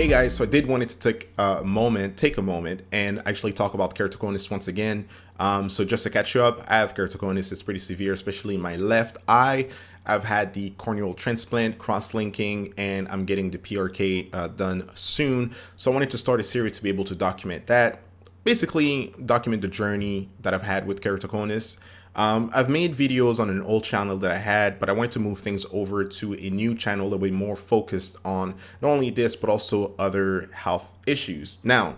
Hey guys, so I did want to take a moment and actually talk about keratoconus once again. So just to catch you up, I have keratoconus. It's pretty severe, especially in my left eye. I've had the corneal transplant, cross-linking, and I'm getting the PRK done soon. So I wanted to start a series to be able to document that. Basically, document the journey that I've had with keratoconus. I've made videos on an old channel that I had, but I wanted to move things over to a new channel that will be more focused on not only this, but also other health issues. Now,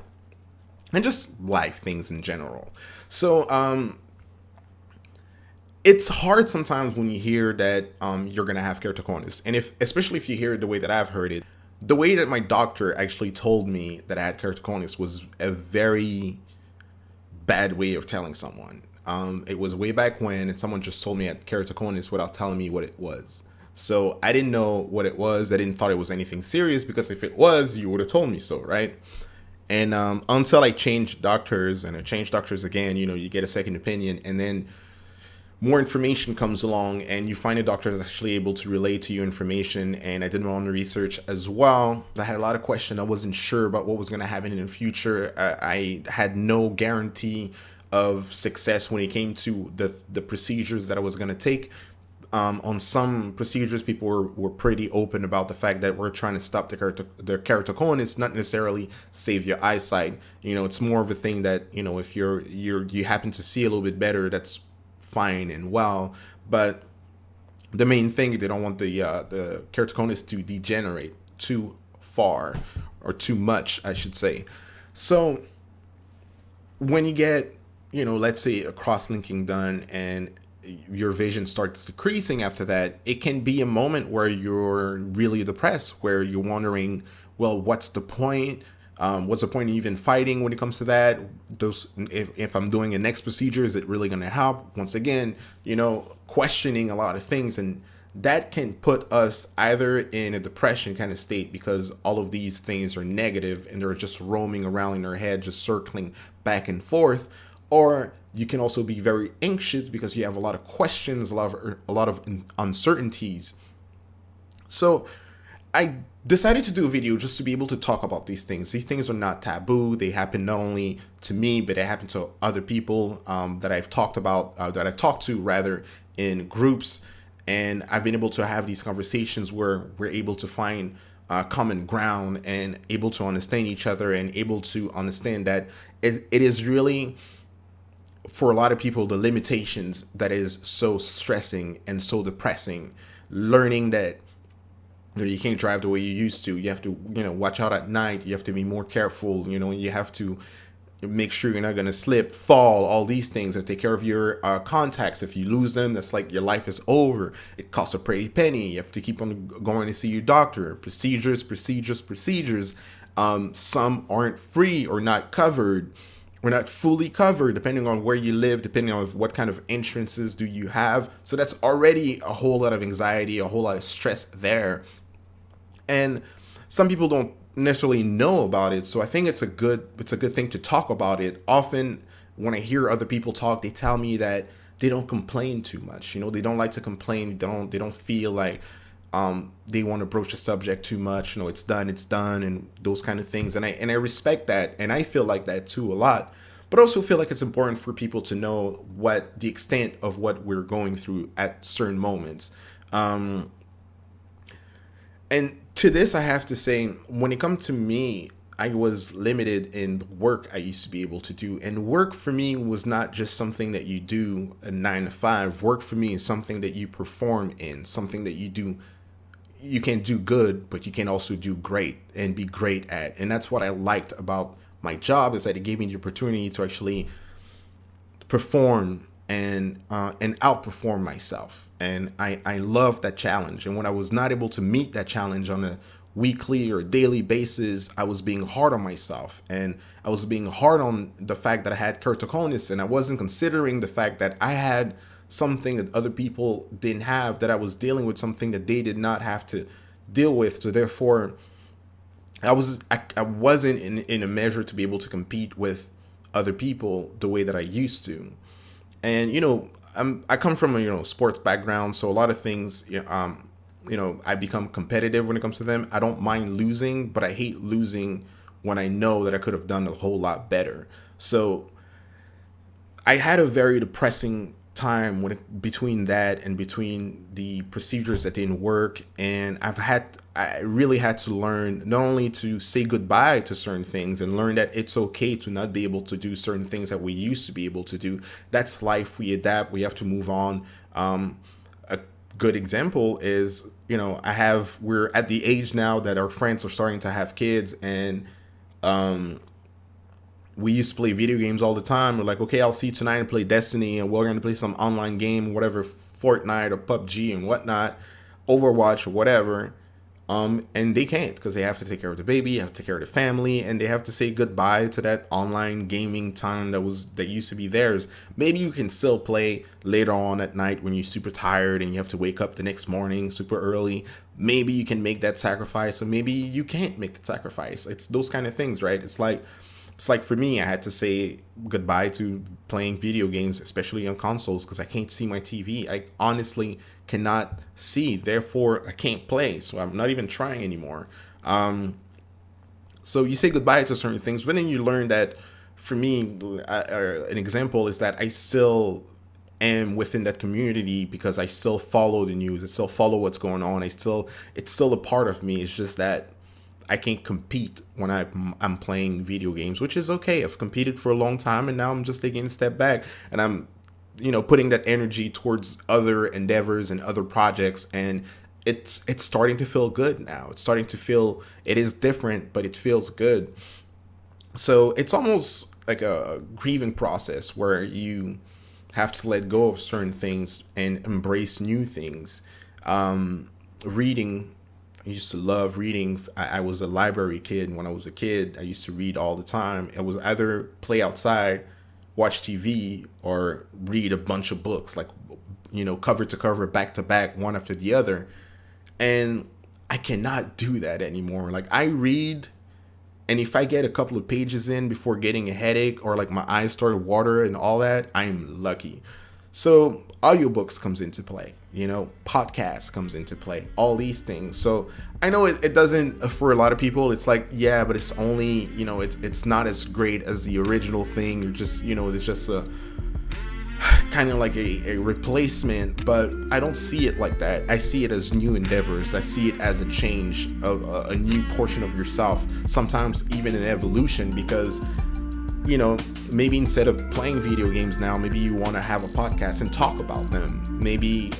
and just life things in general. So, it's hard sometimes when you hear that you're gonna have keratoconus, and especially if you hear it the way that I've heard it. The way that my doctor actually told me that I had keratoconus was a very bad way of telling someone. It was way back when, and someone just told me I had keratoconus without telling me what it was. So I didn't know what it was. I didn't thought it was anything serious, because if it was, you would have told me so, right? And until I changed doctors, and I changed doctors again, you get a second opinion, and then more information comes along, and you find a doctor that's actually able to relay to you information. And I did my own research as well. I had a lot of questions. I wasn't sure about what was going to happen in the future. I had no guarantee of success when it came to the procedures that I was going to take. On some procedures, people were pretty open about the fact that we're trying to stop the keratoconus, not necessarily save your eyesight. It's more of a thing that, if you happen to see a little bit better, that's fine and well. But the main thing, they don't want the keratoconus to degenerate too far, or too much, I should say. So when you get, let's say a cross-linking done, and your vision starts decreasing after that, it can be a moment where you're really depressed, where you're wondering, well, what's the point? What's the point of even fighting when it comes to that? If I'm doing a next procedure, is it really going to help? Once again, questioning a lot of things, and that can put us either in a depression kind of state, because all of these things are negative and they're just roaming around in our head, just circling back and forth. Or you can also be very anxious because you have a lot of questions, a lot of uncertainties. So I decided to do a video just to be able to talk about these things. These things are not taboo. They happen not only to me, but they happen to other people that I've talked to rather, in groups. And I've been able to have these conversations where we're able to find common ground, and able to understand each other, and able to understand that it is really, for a lot of people, the limitations that is so stressing and so depressing. Learning that you can't drive the way you used to. You have to, watch out at night. You have to be more careful. You have to make sure you're not going to slip, fall, all these things, or take care of your contacts. If you lose them, that's like your life is over. It costs a pretty penny. You have to keep on going to see your doctor. Procedures. Some aren't free or not covered. We're not fully covered, depending on where you live, depending on what kind of insurances do you have. So that's already a whole lot of anxiety, a whole lot of stress there. And some people don't necessarily know about it. So I think it's a good thing to talk about it. Often when I hear other people talk, they tell me that they don't complain too much. They don't like to complain. They don't feel like they want to broach the subject too much. It's done, and those kind of things. And I respect that, and I feel like that too a lot. But I also feel like it's important for people to know what the extent of what we're going through at certain moments. And to this, I have to say, when it comes to me, I was limited in the work I used to be able to do. And work for me was not just something that you do a 9 to 5. Work for me is something that you perform in, something that you do. You can do good, but you can also do great and be great at. And that's what I liked about my job, is that it gave me the opportunity to actually perform and outperform myself. And I love that challenge. And when I was not able to meet that challenge on a weekly or daily basis, I was being hard on myself, and I was being hard on the fact that I had keratoconus, and I wasn't considering the fact that I had something that other people didn't have, that I was dealing with something that they did not have to deal with. So therefore, I wasn't in a measure to be able to compete with other people the way that I used to. And I come from a sports background, so a lot of things I become competitive when it comes to them. I don't mind losing, but I hate losing when I know that I could have done a whole lot better. So I had a very depressing time between that and between the procedures that didn't work, and I really had to learn not only to say goodbye to certain things and learn that it's okay to not be able to do certain things that we used to be able to do. That's life. We adapt. We have to move on. A good example is, we're at the age now that our friends are starting to have kids, and we used to play video games all the time. We're like, okay, I'll see you tonight and play Destiny, and we're going to play some online game, whatever, Fortnite or PUBG and whatnot, Overwatch or whatever. And they can't, because they have to take care of the baby, have to take care of the family, and they have to say goodbye to that online gaming time that used to be theirs. Maybe you can still play later on at night when you're super tired and you have to wake up the next morning super early. Maybe you can make that sacrifice, or maybe you can't make the sacrifice. It's those kind of things, right? It's like for me, I had to say goodbye to playing video games, especially on consoles, because I can't see my TV. I honestly cannot see, therefore I can't play, so I'm not even trying anymore. So you say goodbye to certain things, but then you learn that, for me, an example is that I still am within that community because I still follow the news. I still follow what's going on. It's still a part of me. It's just that I can't compete when I'm playing video games, which is okay. I've competed for a long time, and now I'm just taking a step back, and I'm, putting that energy towards other endeavors and other projects, and it's starting to feel good now. It's starting to feel, it is different, but it feels good. So it's almost like a grieving process where you have to let go of certain things and embrace new things. Reading. I used to love reading. I was a library kid. When I was a kid, I used to read all the time. It was either play outside, watch TV, or read a bunch of books, like, cover to cover, back to back, one after the other. And I cannot do that anymore. Like, I read, and if I get a couple of pages in before getting a headache, or like my eyes start to water and all that, I'm lucky. So audiobooks comes into play, podcasts comes into play, all these things. So I know it doesn't, for a lot of people, it's like, yeah, but it's only, it's not as great as the original thing. You're just, it's just a kind of like a replacement, but I don't see it like that. I see it as new endeavors. I see it as a change of a new portion of yourself, sometimes even an evolution, because maybe instead of playing video games now, maybe you want to have a podcast and talk about them. Maybe,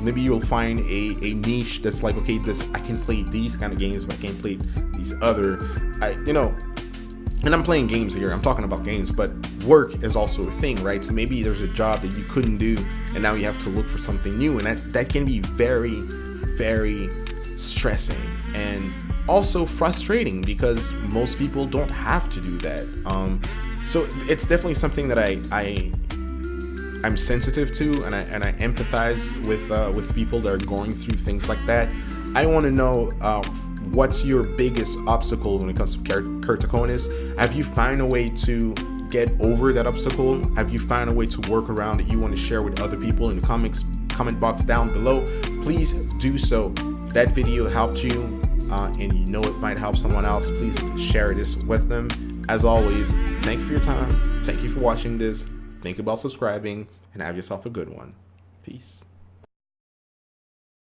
maybe you'll find a niche that's like, okay, I can play these kind of games, but I can't play these other, and I'm playing games here. I'm talking about games, but work is also a thing, right? So maybe there's a job that you couldn't do, and now you have to look for something new, and that can be very, very stressing and also frustrating, because most people don't have to do that. So it's definitely something that I'm sensitive to, and I empathize with people that are going through things like that. I want to know what's your biggest obstacle when it comes to keratoconus. Have you found a way to get over that obstacle? Have you found a way to work around that you want to share with other people? In the comment box down below, please do so. If that video helped you, and it might help someone else, please share this with them. As always, thank you for your time. Thank you for watching this. Think about subscribing, and have yourself a good one. Peace.